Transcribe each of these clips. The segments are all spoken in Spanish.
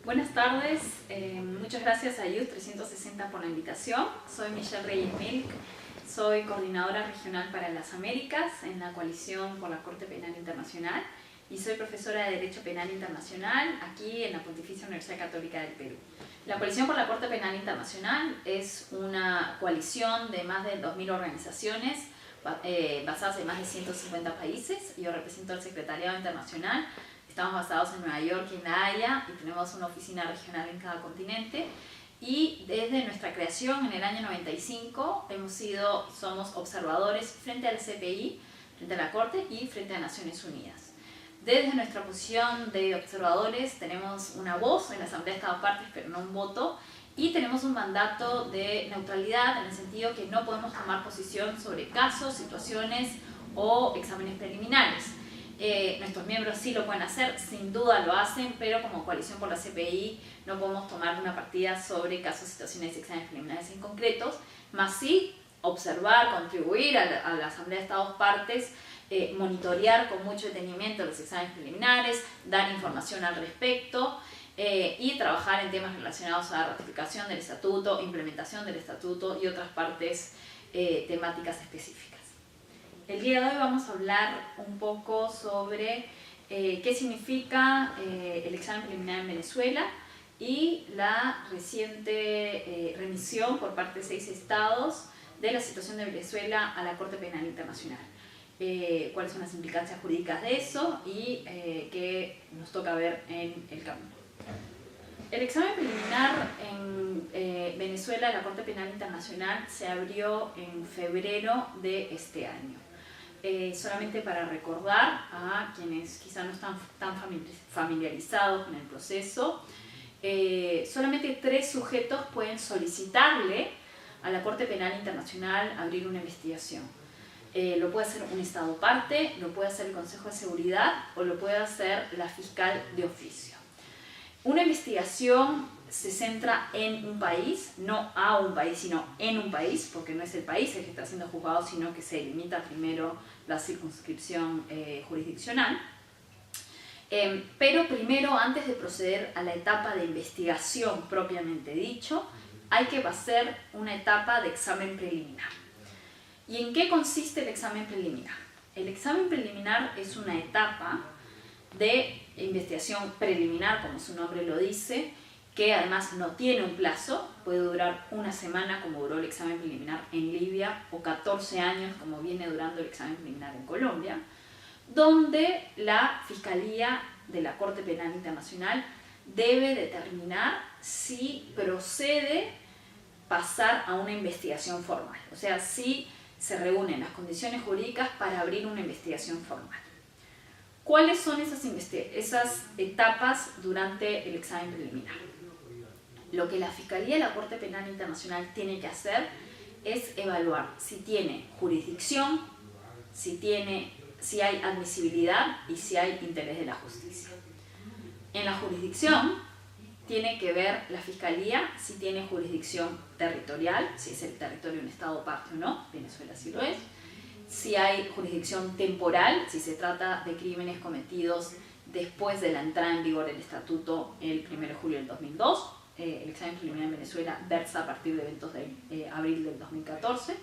Buenas tardes, muchas gracias a Youth 360 por la invitación. Soy Michelle Reyes Milk, soy coordinadora regional para las Américas en la Coalición por la Corte Penal Internacional y soy profesora de Derecho Penal Internacional aquí en la Pontificia Universidad Católica del Perú. La Coalición por la Corte Penal Internacional es una coalición de más de 2.000 organizaciones basadas en más de 150 países. Yo represento al Secretariado Internacional. Estamos basados en Nueva York y en La Haya y tenemos una oficina regional en cada continente. Y desde nuestra creación en el año 95 somos observadores frente al CPI, frente a la Corte y frente a Naciones Unidas. Desde nuestra posición de observadores tenemos una voz en la Asamblea de Estados Partes, pero no un voto, y tenemos un mandato de neutralidad en el sentido que no podemos tomar posición sobre casos, situaciones o exámenes preliminares. Nuestros miembros sí lo pueden hacer, sin duda lo hacen, pero como coalición por la CPI no podemos tomar una partida sobre casos, situaciones y exámenes preliminares en concretos, más sí observar, contribuir a la Asamblea de Estados Partes, monitorear con mucho detenimiento los exámenes preliminares, dar información al respecto y trabajar en temas relacionados a la ratificación del estatuto, implementación del estatuto y otras partes temáticas específicas. El día de hoy vamos a hablar un poco sobre qué significa el examen preliminar en Venezuela y la reciente remisión por parte de 6 estados de la situación de Venezuela a la Corte Penal Internacional. Cuáles son las implicancias jurídicas de eso y qué nos toca ver en el camino. El examen preliminar en Venezuela a la Corte Penal Internacional se abrió en febrero de este año. Solamente para recordar a quienes quizá no están tan familiarizados con el proceso, solamente 3 sujetos pueden solicitarle a la Corte Penal Internacional abrir una investigación. Lo puede hacer un Estado parte, lo puede hacer el Consejo de Seguridad o lo puede hacer la fiscal de oficio. Una investigación se centra en un país, no a un país, sino en un país, porque no es el país el que está siendo juzgado, sino que se limita primero la circunscripción jurisdiccional. Pero primero, antes de proceder a la etapa de investigación propiamente dicho, hay que hacer una etapa de examen preliminar. ¿Y en qué consiste el examen preliminar? El examen preliminar es una etapa de investigación preliminar, como su nombre lo dice, que además no tiene un plazo, puede durar una semana como duró el examen preliminar en Libia o 14 años como viene durando el examen preliminar en Colombia, donde la Fiscalía de la Corte Penal Internacional debe determinar si procede pasar a una investigación formal, o sea, si se reúnen las condiciones jurídicas para abrir una investigación formal. ¿Cuáles son esas etapas durante el examen preliminar? Lo que la Fiscalía de la Corte Penal Internacional tiene que hacer es evaluar si tiene jurisdicción, si hay admisibilidad y si hay interés de la justicia. En la jurisdicción tiene que ver la Fiscalía si tiene jurisdicción territorial, si es el territorio de un Estado parte o no, Venezuela sí lo es, si hay jurisdicción temporal, si se trata de crímenes cometidos después de la entrada en vigor del Estatuto el 1 de julio del 2002, el examen preliminar en Venezuela versa a partir de eventos de abril del 2014,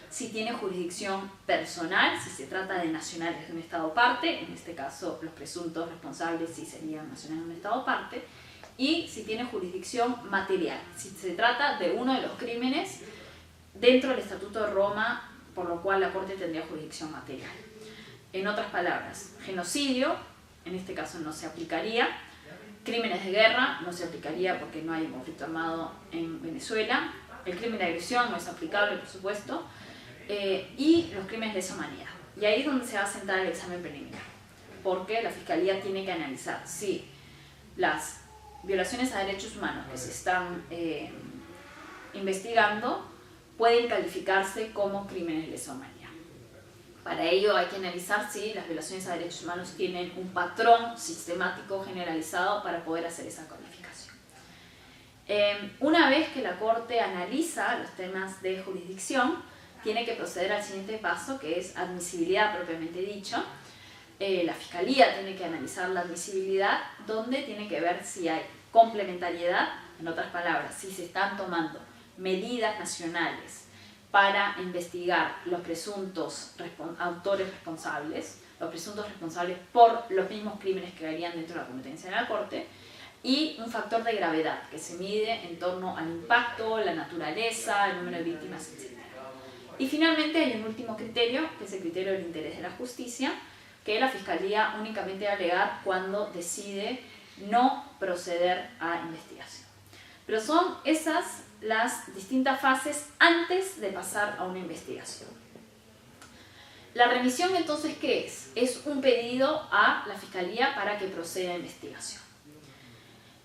si tiene jurisdicción personal, si se trata de nacionales de un Estado parte, en este caso los presuntos responsables sí serían nacionales de un Estado parte, y si tiene jurisdicción material, si se trata de uno de los crímenes dentro del Estatuto de Roma, por lo cual la Corte tendría jurisdicción material. En otras palabras, genocidio, en este caso no se aplicaría, crímenes de guerra no se aplicaría porque no hay un conflicto armado en Venezuela, el crimen de agresión no es aplicable, por supuesto, y los crímenes de lesa humanidad. Y ahí es donde se va a sentar el examen preliminar, porque la Fiscalía tiene que analizar si las violaciones a derechos humanos que se están investigando pueden calificarse como crímenes de lesa humanidad. Para ello hay que analizar si las violaciones a derechos humanos tienen un patrón sistemático generalizado para poder hacer esa calificación. Una vez que la Corte analiza los temas de jurisdicción, tiene que proceder al siguiente paso, que es admisibilidad propiamente dicho. La Fiscalía tiene que analizar la admisibilidad, donde tiene que ver si hay complementariedad, en otras palabras, si se están tomando medidas nacionales para investigar los presuntos autores responsables, los presuntos responsables por los mismos crímenes que harían dentro de la competencia de la Corte, y un factor de gravedad que se mide en torno al impacto, la naturaleza, el número de víctimas, etc. Y finalmente hay un último criterio, que es el criterio del interés de la justicia, que la Fiscalía únicamente va a alegar cuando decide no proceder a investigación. Pero son esas las distintas fases antes de pasar a una investigación. La remisión, entonces, ¿qué es? Es un pedido a la Fiscalía para que proceda a investigación.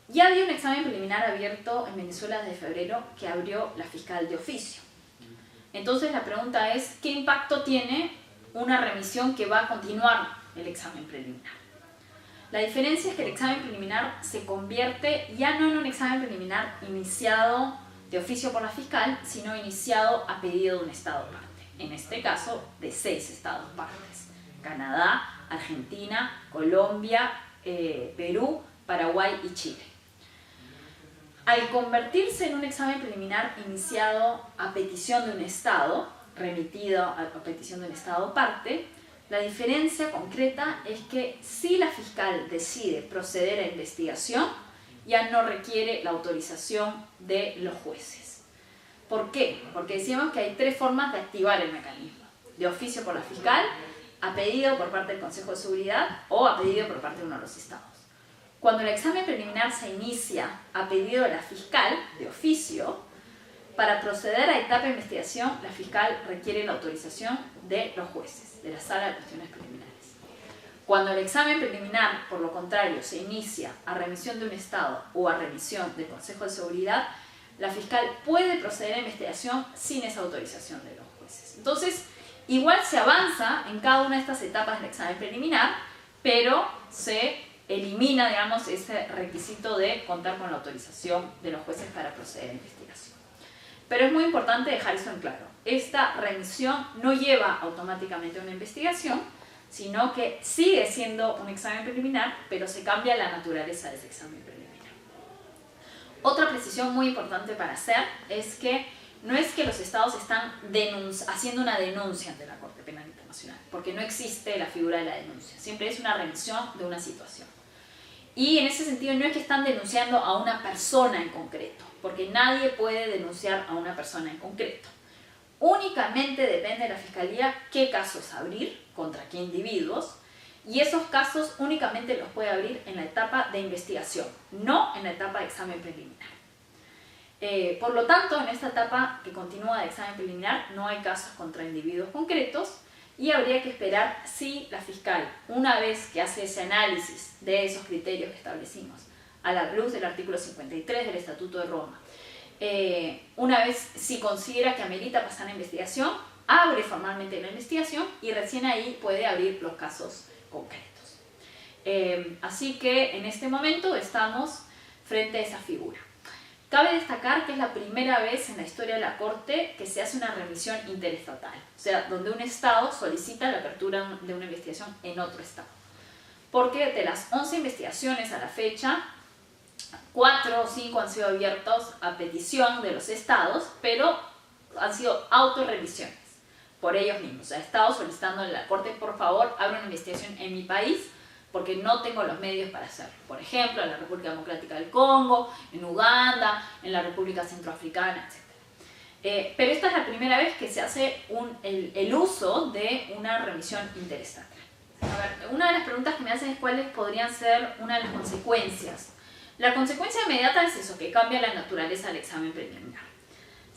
Ya había un examen preliminar abierto en Venezuela desde febrero que abrió la fiscal de oficio. Entonces la pregunta es, ¿qué impacto tiene una remisión que va a continuar el examen preliminar? La diferencia es que el examen preliminar se convierte ya no en un examen preliminar iniciado de oficio por la fiscal, sino iniciado a pedido de un Estado parte. En este caso, de 6 Estados partes: Canadá, Argentina, Colombia, Perú, Paraguay y Chile. Al convertirse en un examen preliminar iniciado a petición de un Estado, remitido a petición de un Estado parte, la diferencia concreta es que si la fiscal decide proceder a investigación, ya no requiere la autorización de los jueces. ¿Por qué? Porque decíamos que hay 3 formas de activar el mecanismo: de oficio por la fiscal, a pedido por parte del Consejo de Seguridad o a pedido por parte de uno de los Estados. Cuando el examen preliminar se inicia a pedido de la fiscal, de oficio, para proceder a etapa de investigación, la fiscal requiere la autorización de los jueces, de la Sala de Cuestiones Preliminares. Cuando el examen preliminar, por lo contrario, se inicia a remisión de un Estado o a remisión del Consejo de Seguridad, la fiscal puede proceder a investigación sin esa autorización de los jueces. Entonces, igual se avanza en cada una de estas etapas del examen preliminar, pero se elimina, digamos, ese requisito de contar con la autorización de los jueces para proceder a investigación. Pero es muy importante dejar eso en claro. Esta remisión no lleva automáticamente a una investigación, sino que sigue siendo un examen preliminar, pero se cambia la naturaleza de ese examen preliminar. Otra precisión muy importante para hacer es que no es que los Estados están haciendo una denuncia ante la Corte Penal Internacional, porque no existe la figura de la denuncia, siempre es una remisión de una situación. Y en ese sentido no es que están denunciando a una persona en concreto, porque nadie puede denunciar a una persona en concreto. Únicamente depende de la Fiscalía qué casos abrir, contra qué individuos, y esos casos únicamente los puede abrir en la etapa de investigación, no en la etapa de examen preliminar. Por lo tanto, en esta etapa que continúa de examen preliminar no hay casos contra individuos concretos, y habría que esperar si la fiscal, una vez que hace ese análisis de esos criterios que establecimos, a la luz del artículo 53 del Estatuto de Roma, una vez si considera que amerita pasar a investigación, abre formalmente la investigación y recién ahí puede abrir los casos concretos. Así que en este momento estamos frente a esa figura. Cabe destacar que es la primera vez en la historia de la Corte que se hace una remisión interestatal, o sea, donde un Estado solicita la apertura de una investigación en otro Estado. Porque de las 11 investigaciones a la fecha, 4 o 5 han sido abiertos a petición de los Estados, pero han sido autorrevisiones por ellos mismos. O sea, Estados solicitando a la Corte, por favor, abra una investigación en mi país, porque no tengo los medios para hacerlo. Por ejemplo, en la República Democrática del Congo, en Uganda, en la República Centroafricana, etc. Pero esta es la primera vez que se hace el uso de una remisión interestatal. A ver, una de las preguntas que me hacen es cuáles podrían ser una de las consecuencias. La consecuencia inmediata es eso, que cambia la naturaleza del examen preliminar.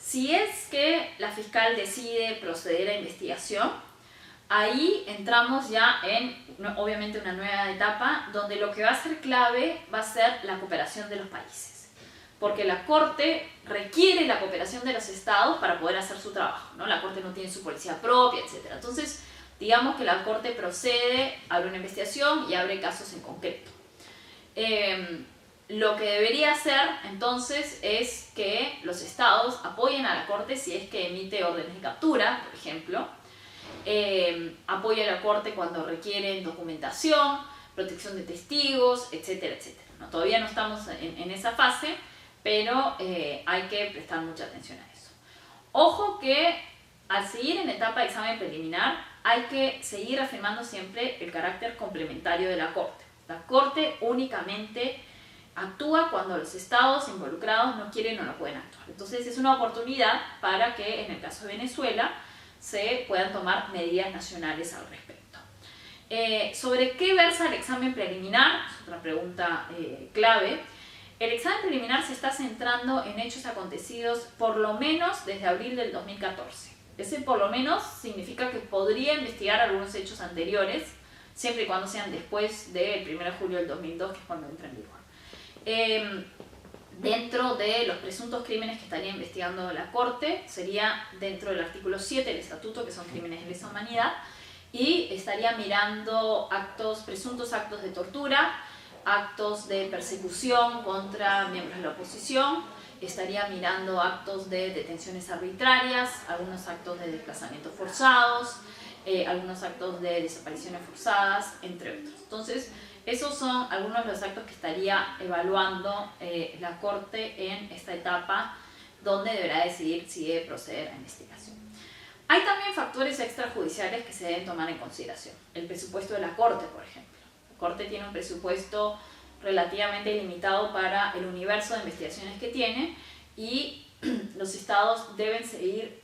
Si es que la fiscal decide proceder a investigación, ahí entramos ya en, obviamente, una nueva etapa donde lo que va a ser clave va a ser la cooperación de los países. Porque la Corte requiere la cooperación de los Estados para poder hacer su trabajo, ¿no? La Corte no tiene su policía propia, etc. Entonces, digamos que la Corte procede, abre una investigación y abre casos en concreto. Lo que debería hacer, entonces, es que los Estados apoyen a la Corte si es que emite órdenes de captura, por ejemplo. Apoya a la Corte cuando requieren documentación, protección de testigos, etcétera, etcétera. ¿no? Todavía no estamos en esa fase, pero hay que prestar mucha atención a eso. Ojo que al seguir en etapa de examen preliminar hay que seguir afirmando siempre el carácter complementario de la Corte. La Corte únicamente actúa cuando los estados involucrados no quieren o no pueden actuar. Entonces es una oportunidad para que en el caso de Venezuela se puedan tomar medidas nacionales al respecto. ¿Sobre qué versa el examen preliminar? Es otra pregunta clave. El examen preliminar se está centrando en hechos acontecidos por lo menos desde abril del 2014. Ese por lo menos significa que podría investigar algunos hechos anteriores, siempre y cuando sean después del 1 de julio del 2002, que es cuando entra en vigor. Dentro de los presuntos crímenes que estaría investigando la Corte, sería dentro del artículo 7 del Estatuto, que son crímenes de lesa humanidad, y estaría mirando presuntos actos de tortura, actos de persecución contra miembros de la oposición, estaría mirando actos de detenciones arbitrarias, algunos actos de desplazamientos forzados, algunos actos de desapariciones forzadas, entre otros. Entonces, esos son algunos de los actos que estaría evaluando la Corte en esta etapa, donde deberá decidir si debe proceder a investigación. Hay también factores extrajudiciales que se deben tomar en consideración. El presupuesto de la Corte, por ejemplo. La Corte tiene un presupuesto relativamente limitado para el universo de investigaciones que tiene y los estados deben seguir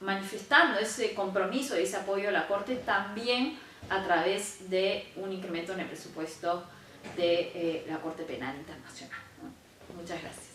manifestando ese compromiso y ese apoyo a la Corte también a través de un incremento en el presupuesto de la Corte Penal Internacional, ¿no? Muchas gracias.